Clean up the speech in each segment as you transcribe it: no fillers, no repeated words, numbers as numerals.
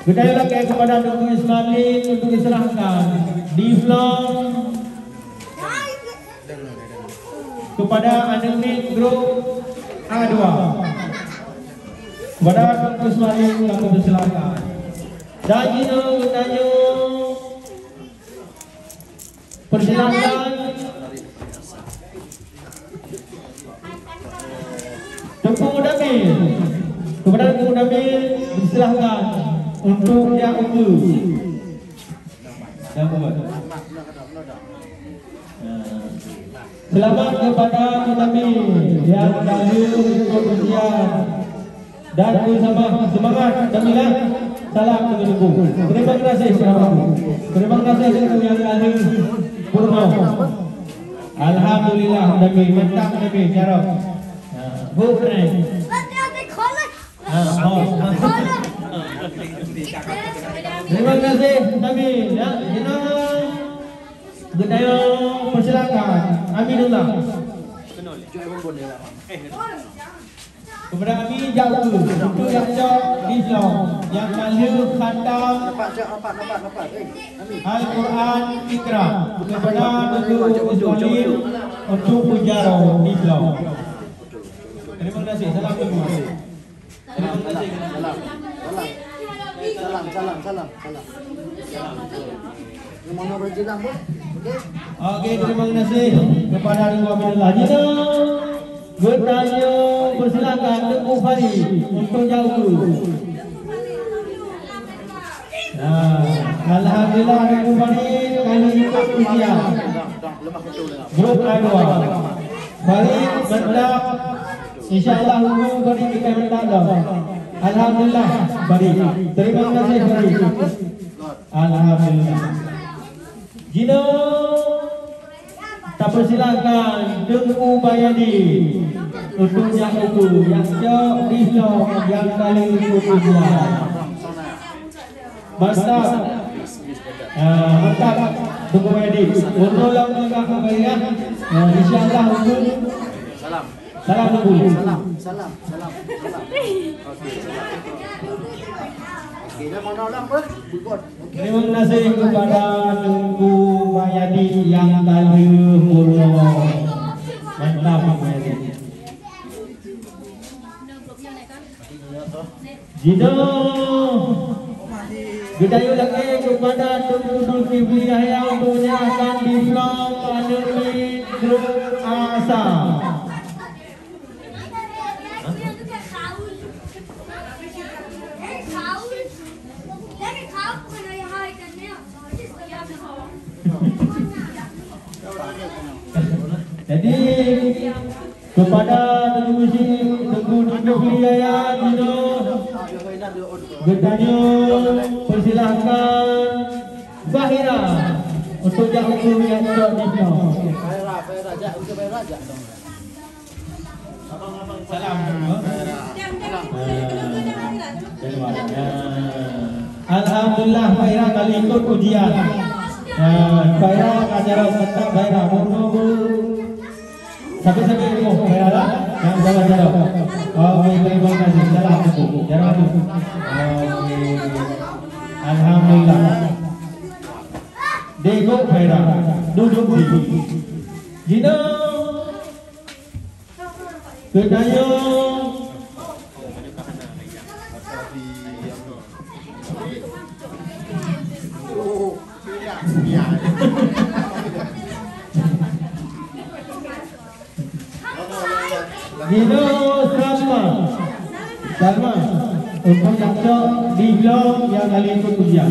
Budaya lagi kepada Dr. Ismail untuk diserahkan diplom kepada Anil Group A2. Kepada Dr. Ismail kami diserahkan. Dan itu tanya persilakan Tengku Mudamil. Kepada Tengku Mudamil disilahkan untuk yang ungu. Selamat kepada Mudamil yang lahir untuk ujian dan bersama semangat gembira. Salam tunggu. Terima kasih saudara. Terima kasih untuk yang lahir Purno. Alhamdulillah Mudamil mantap Mudamil cara. Bukan. Terima kasih Nabi ya. Kita budaya persilakan. Aminullah. Kepada kami jauh untuk yang jauh di Islam yang lahir khatam Al-Quran Iqra kepada Dr. Ismail untuk mujarah di Islam. Terima kasih. Salam semua. Terima kasih. Salam. Mana berjalan pun? Okey, terima kasih kepada Dua Minullah. Jika bertanya persilakan Tengku Fari untuk jauh. Alhamdulillah Tengku Fari kali ikut ujian. Grup A2. Fari mantap. InsyaAllah hukum Fari kita mendalam. Alhamdulillah Fari. Terima kasih Fari. Alhamdulillah. Jino tak persilakan Tengku Bayadi untuk yang ukur yang jauh di Islam yang kali ikut ujian. Mantap. Mantap Tengku Bayadi. Untuk yang juga kebayang InsyaAllah hukum. Salam dulu. Salam. Okey, dah mana orang apa? Terima kasih kepada Tengku Bayadi yang tadi Purno. Mantap Bayadi. Jino budaya lagi kepada Tengku Zulkifli Yahya untuk menyerahkan diplom Anil Group A1. Jadi kepada Tengku Zulkifli Yahya Dino bertanya persilahkan Zahira untuk jauh yang jauh di Salam. Alhamdulillah Zahira kali ikut ujian. Zahira acara tetap Zahira sampai ilmu lah yang jalan. Oke, terima kasih. Salam jalan. Alhamdulillah. Dego Fera duduk di Jino Kedayo Jino Salma untuk cocok di blog yang kali ikut ujian.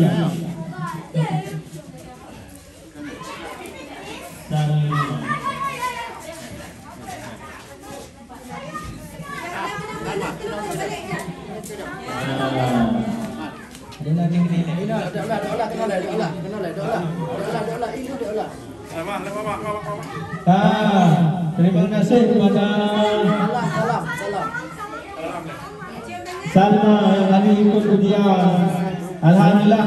Terima kasih kepada Salma yang kali ikut ujian. Alhamdulillah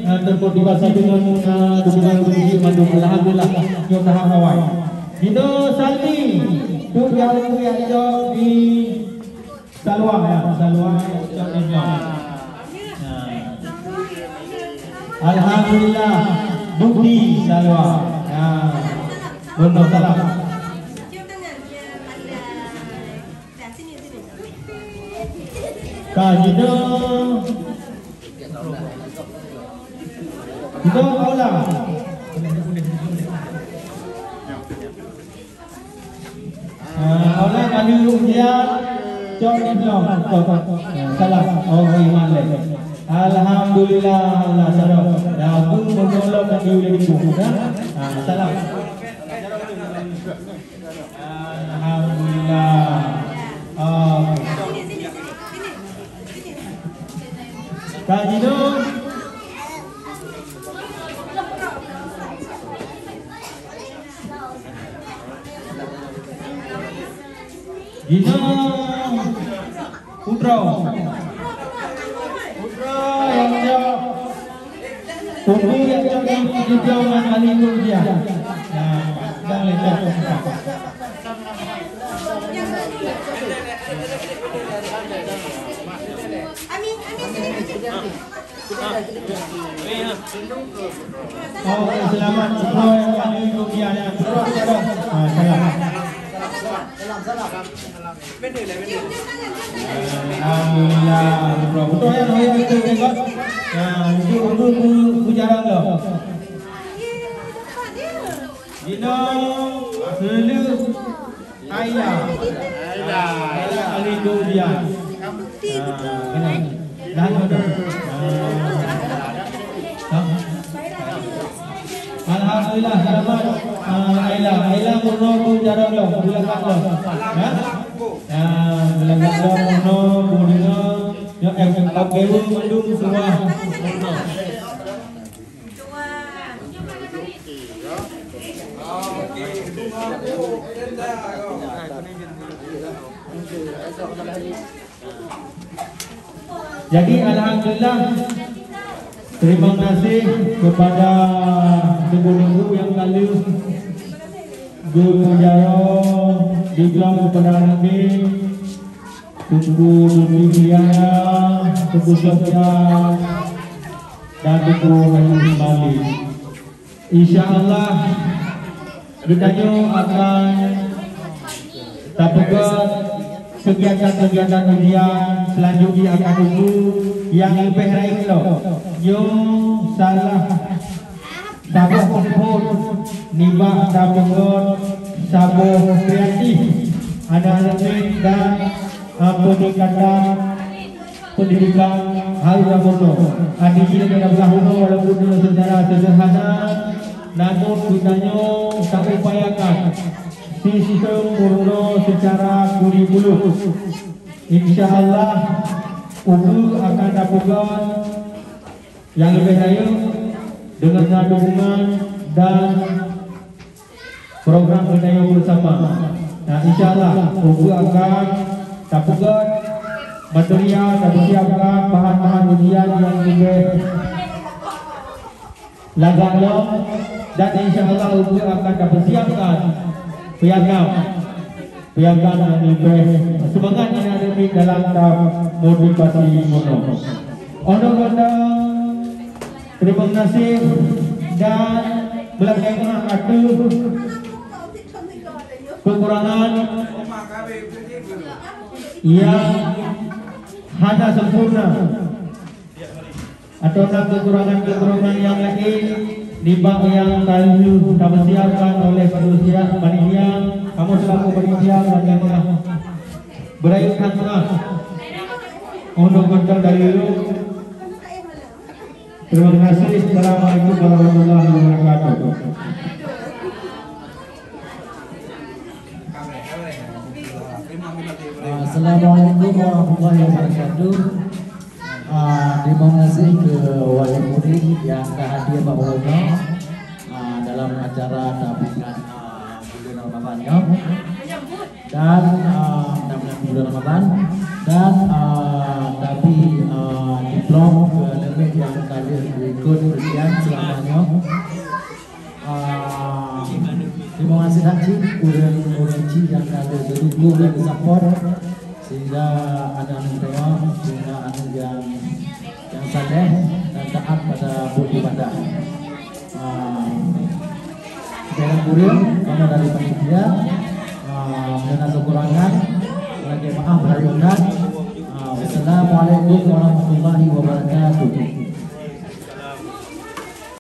termotivasi dengan dukungan uji mandung. Alhamdulillah kita hawai. Itu Salmi tu yang di Salwa ya, Salwa Alhamdulillah Bukti Salwa. Ya, benar salam. Kajino kita kaulah. Kaulah kali ujian jom di belum. Salah. Oh iman leh. Alhamdulillah Allah salam. Ya aku menolong dan diulang di buku dah. Salam. Alhamdulillah. Kajino Gino Putra yang jauh Tunggu yang jauh dengan kali itu dia. Jangan lecet. Oh, selamat Putra yang kali itu dia. Selamat. Alhamdulillah. Betul ya, saya itu tengok. Itu pujaran lo. Dino Selu Ayah. Ayah kali itu dia. Dah betul. Alhamdulillah selamat. Ayla murno pujaran lo. Bilangan lo. Bilangan lo murno budino. Yang kaberu mendung semua. Jadi alhamdulillah terima kasih kepada ibu-ibu yang kali Guru Jaro dibilang kepada Nabi Tuku Dunia, Tuku Sofia dan Tuku Haji Bali. InsyaAllah kita akan dapat kegiatan-kegiatan ujian selanjutnya akan tunggu yang lebih baik loh. Yung salah sabuh kumpul nibah dapat sabuh kreatif ada lebih dan peningkatan pendidikan harus bono. Adi kita kena berlaku walaupun secara sederhana, namun kitanya tak upayakan sistem murno secara kurikulum. InsyaAllah Ubu akan dapat yang lebih baik dengan dukungan dan program budaya bersama. Nah, InsyaAllah Ubu akan dapat material dan siapkan bahan-bahan ujian yang lebih lagak dan InsyaAllah Ubu akan dapat siapkan piagam yang lebih semangat ini ada di dalam motivasi mono. Ondong-ondong terima kasih dan belakangan ada kekurangan yang hanya sempurna atau kekurangan yang lain di bab yang selalu kami siapkan oleh panitia. Kamu selaku panitia dan berakhirkan tengah untuk kontak dari dulu. Terima kasih. Assalamualaikum warahmatullahi wabarakatuh. Assalamualaikum warahmatullahi wabarakatuh. Terima kasih ke wali murid yang hadir bahwa dalam acara tabungan bulan Ramadan dan bulan Ramadan dan tapi diplom lebih yang kalian berikut ujian selamanya. Terima kasih Haji Urenci yang kalian berdua dan support sehingga ada anak dewa, sehingga anak yang saleh dan taat pada sambut ibadah. Jangan kurang kamu dari panitia dengan kekurangan lagi maaf hari umat. Wassalamualaikum warahmatullahi wabarakatuh.